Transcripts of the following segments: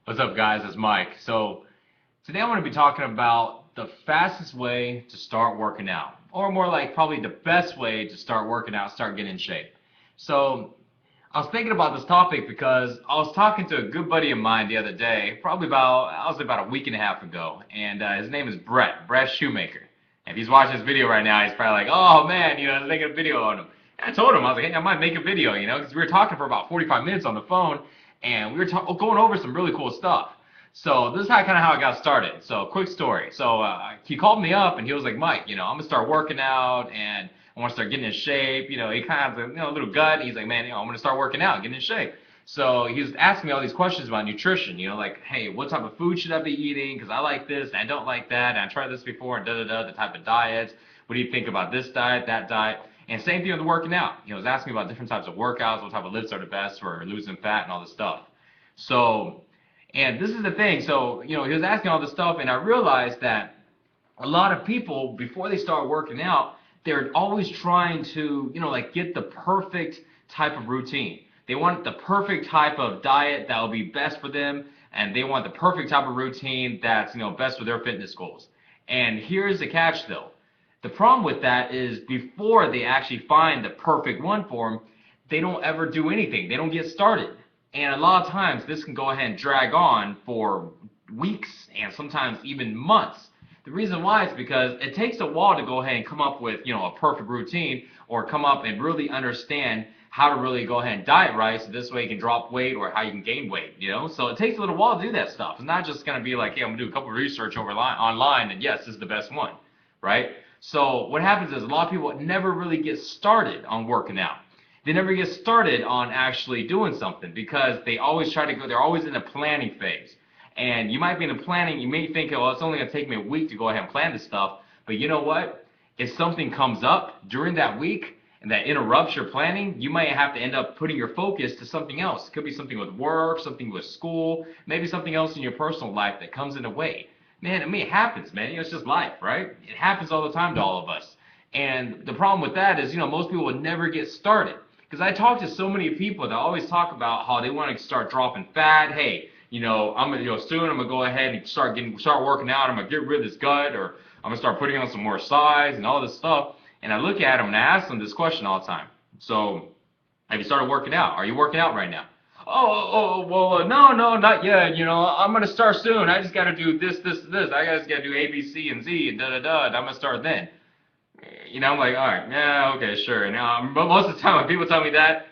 What's up, guys? It's Mike. So today I'm going to be talking about the fastest way to start working out, or more like probably the best way to start working out, start getting in shape. So I was thinking about this topic because I was talking to a good buddy of mine the other day, probably about a week and a half ago, and his name is Brett Shoemaker. And if he's watching this video right now, he's probably like, oh man, I was making a video on him. And I told him, I was like, hey, I might make a video, because we were talking for about 45 minutes on the phone, and we were going over some really cool stuff. So this is kind of how I got started. So quick story. So he called me up and he was like, Mike, I'm gonna start working out and I want to start getting in shape. He kind of has a little gut. He's like, man, I'm gonna start working out, getting in shape. So he was asking me all these questions about nutrition. Like, hey, what type of food should I be eating? Because I like this and I don't like that. And I tried this before and the type of diets. What do you think about this diet, that diet? And same thing with working out. He was asking me about different types of workouts, what type of lifts are the best for losing fat and all this stuff. So, and this is the thing. So, he was asking all this stuff, and I realized that a lot of people, before they start working out, they're always trying to, like get the perfect type of routine. They want the perfect type of diet that will be best for them, and they want the perfect type of routine that's, best for their fitness goals. And here's the catch, though. The problem with that is before they actually find the perfect one for them, they don't ever do anything. They don't get started. And a lot of times this can go ahead and drag on for weeks and sometimes even months. The reason why is because it takes a while to go ahead and come up with, a perfect routine or come up and really understand how to really go ahead and diet right so this way you can drop weight or how you can gain weight, So it takes a little while to do that stuff. It's not just going to be like, hey, I'm going to do a couple of research online and yes, this is the best one, right? So what happens is a lot of people never really get started on working out. They never get started on actually doing something because they always try to go, they're always in a planning phase. And you might be in the planning, you may think, oh, it's only going to take me a week to go ahead and plan this stuff. But you know what? If something comes up during that week and that interrupts your planning, you might have to end up putting your focus to something else. It could be something with work, something with school, maybe something else in your personal life that comes in the way. Man, it happens, man. It's just life, right? It happens all the time to all of us. And the problem with that is, most people would never get started. Because I talk to so many people that always talk about how they want to start dropping fat. Hey, I'm gonna, soon I'm gonna go ahead and start working out. I'm gonna get rid of this gut, or I'm gonna start putting on some more size and all this stuff. And I look at them and I ask them this question all the time. So, have you started working out? Are you working out right now? Well, no, not yet. I'm gonna start soon. I just gotta do this. I just gotta do A, B, C, and Z, and and I'm gonna start then. I'm like, all right, yeah, okay, sure. Now, but most of the time when people tell me that,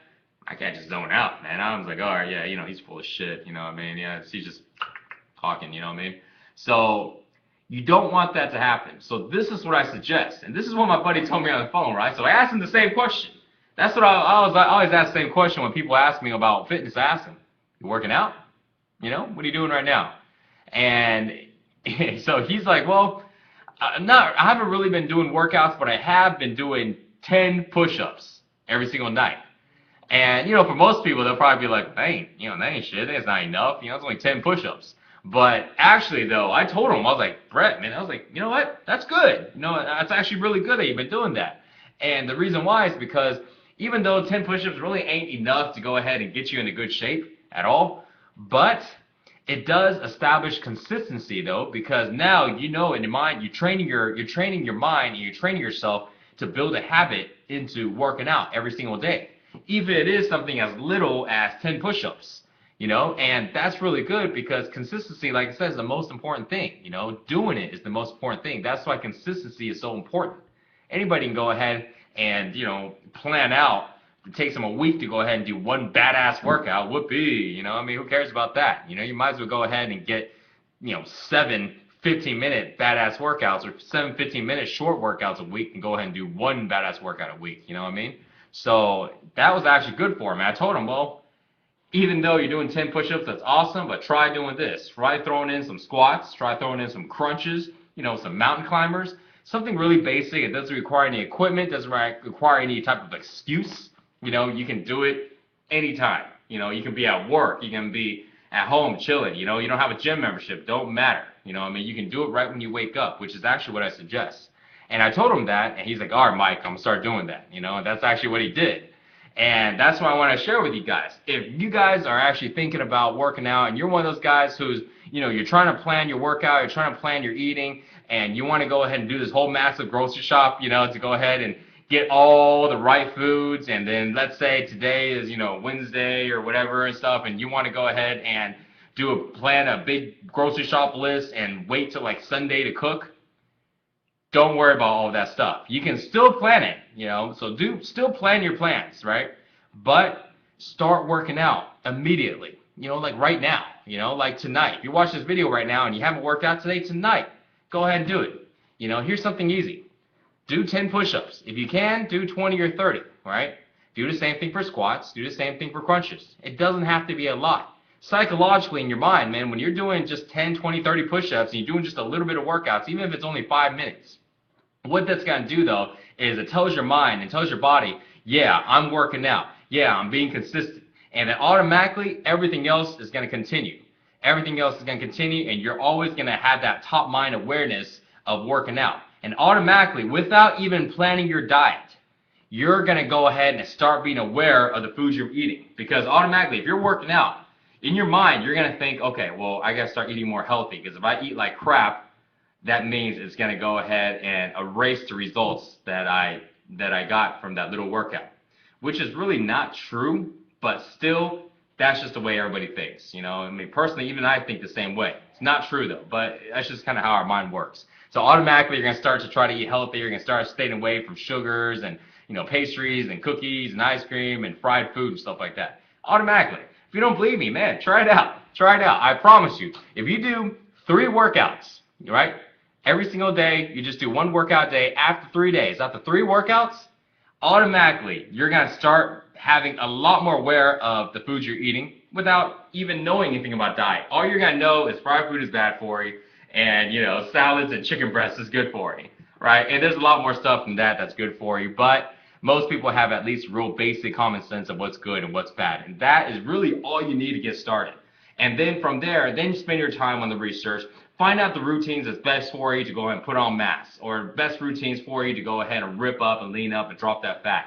I can't just zone out, man. I'm like, all right, yeah, he's full of shit, what I mean? Yeah, he's just talking, what I mean? So you don't want that to happen. So this is what I suggest, and this is what my buddy told me on the phone, right? So I asked him the same question. That's what I always ask the same question when people ask me about fitness. I ask them, you working out? What are you doing right now? And so he's like, well, I haven't really been doing workouts, but I have been doing 10 push-ups every single night. And, for most people, they'll probably be like, that ain't shit. That's not enough. It's only 10 push-ups. But actually, though, I told him, I was like, Brett, man, I was like, you know what? That's good. That's actually really good that you've been doing that. And the reason why is because even though 10 push-ups really ain't enough to go ahead and get you into good shape at all, but it does establish consistency, though, because now in your mind you're training your mind and you're training yourself to build a habit into working out every single day, even if it is something as little as 10 push-ups. And that's really good because consistency, like I said, is the most important thing. Doing it is the most important thing. That's why consistency is so important. Anybody can go ahead and plan out. It takes them a week to go ahead and do one badass workout. Whoopee, who cares about that? You might as well go ahead and get, 7 15-minute badass workouts or 7 15-minute short workouts a week and go ahead and do one badass workout a week. You know what I mean? So that was actually good for him. I told him, well, even though you're doing 10 push-ups, that's awesome, but try doing this. Try throwing in some squats. Try throwing in some crunches, some mountain climbers. Something really basic. It doesn't require any equipment. Doesn't require any type of excuse. You can do it anytime. You can be at work. You can be at home chilling. You don't have a gym membership. Don't matter. You can do it right when you wake up, which is actually what I suggest. And I told him that, and he's like, all right, Mike, I'm going to start doing that. And that's actually what he did. And that's what I want to share with you guys. If you guys are actually thinking about working out and you're one of those guys who's, you're trying to plan your workout, you're trying to plan your eating, and you want to go ahead and do this whole massive grocery shop, to go ahead and get all the right foods, and then let's say today is, Wednesday or whatever and stuff, and you want to go ahead and plan a big grocery shop list and wait till like Sunday to cook. Don't worry about all of that stuff. You can still plan it, so still plan your plans, right? But start working out immediately, like right now, like tonight. If you watch this video right now and you haven't worked out today, tonight, go ahead and do it. Here's something easy. Do 10 push-ups. If you can, do 20 or 30, right? Do the same thing for squats. Do the same thing for crunches. It doesn't have to be a lot. Psychologically in your mind, man, when you're doing just 10, 20, 30 push-ups and you're doing just a little bit of workouts, even if it's only 5 minutes, what that's going to do, though, is it tells your mind and tells your body, yeah, I'm working out. Yeah, I'm being consistent. And then automatically, everything else is going to continue. Everything else is going to continue, and you're always going to have that top mind awareness of working out. And automatically, without even planning your diet, you're going to go ahead and start being aware of the foods you're eating. Because automatically, if you're working out, in your mind, you're going to think, okay, well, I got to start eating more healthy. Because if I eat like crap, that means it's going to go ahead and erase the results that I got from that little workout, which is really not true, but still, that's just the way everybody thinks. Personally, even I think the same way. It's not true though, but that's just kind of how our mind works. So automatically, you're going to start to try to eat healthy. You're going to start staying away from sugars and pastries and cookies and ice cream and fried food and stuff like that. Automatically. If you don't believe me, man, try it out. Try it out. I promise you. If you do 3 workouts, right? Every single day, you just do 1 workout day. After 3 days, after 3 workouts, automatically, you're going to start having a lot more aware of the foods you're eating without even knowing anything about diet. All you're going to know is fried food is bad for you, and, salads and chicken breasts is good for you, right? And there's a lot more stuff than that that's good for you, but most people have at least real basic common sense of what's good and what's bad, and that is really all you need to get started. And then from there, then you spend your time on the research. Find out the routines that's best for you to go ahead and put on mass, or best routines for you to go ahead and rip up and lean up and drop that fat.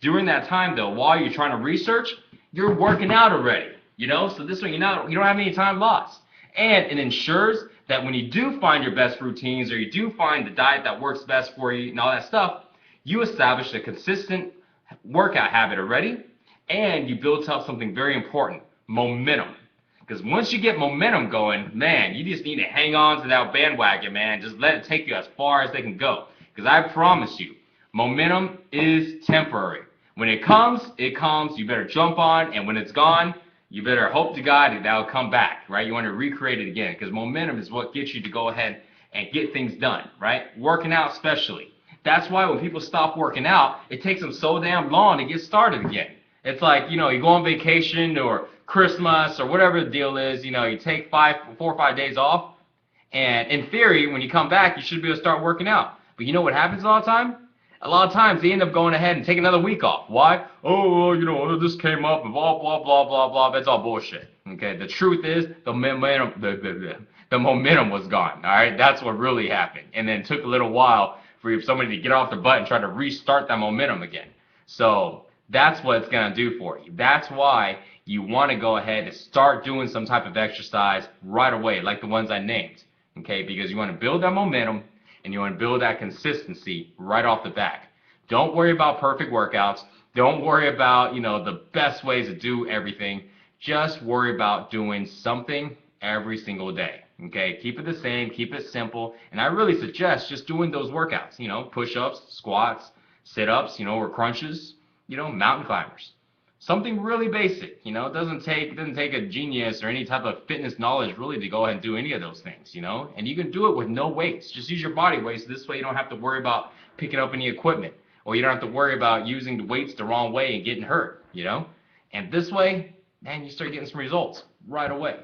During that time, though, while you're trying to research, you're working out already, so this way you don't have any time lost. And it ensures that when you do find your best routines, or you do find the diet that works best for you and all that stuff, you establish a consistent workout habit already, and you build up something very important, momentum. Because once you get momentum going, man, you just need to hang on to that bandwagon, man. Just let it take you as far as they can go. Because I promise you, momentum is temporary. When it comes, you better jump on, and when it's gone, you better hope to God that that'll come back, right? You want to recreate it again, because momentum is what gets you to go ahead and get things done, right? Working out especially. That's why when people stop working out, it takes them so damn long to get started again. It's like, you go on vacation or Christmas or whatever the deal is, you take 4 or 5 days off, and in theory, when you come back, you should be able to start working out. But you know what happens a lot of time? A lot of times, they end up going ahead and taking another week off. Why? Oh, this came up and blah, blah, blah, blah, blah. That's all bullshit. Okay, the truth is, the momentum was gone, all right? That's what really happened. And then it took a little while for somebody to get off the butt and try to restart that momentum again. So that's what it's going to do for you. That's why you want to go ahead and start doing some type of exercise right away, like the ones I named, okay? Because you want to build that momentum, and you want to build that consistency right off the bat. Don't worry about perfect workouts. Don't worry about, the best ways to do everything. Just worry about doing something every single day, okay? Keep it the same, keep it simple, and I really suggest just doing those workouts, push-ups, squats, sit-ups, or crunches, mountain climbers. Something really basic, it doesn't take a genius or any type of fitness knowledge really to go ahead and do any of those things, and you can do it with no weights. Just use your body weight, so this way you don't have to worry about picking up any equipment, or you don't have to worry about using the weights the wrong way and getting hurt, and this way, man, you start getting some results right away.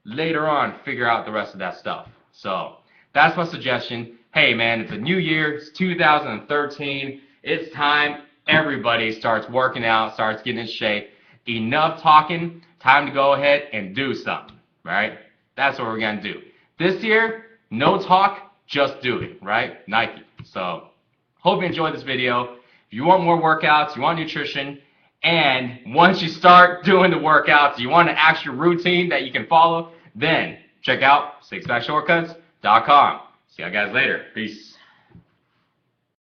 Later on, figure out the rest of that stuff. So that's my suggestion. Hey man, it's a new year, it's 2013, it's time everybody starts working out, starts getting in shape. Enough talking, time to go ahead and do something, right? That's what we're going to do. This year, no talk, just do it, right? Nike. So, hope you enjoyed this video. If you want more workouts, you want nutrition, And once you start doing the workouts, you want an actual routine that you can follow, then check out sixpackshortcuts.com. See you guys later. Peace.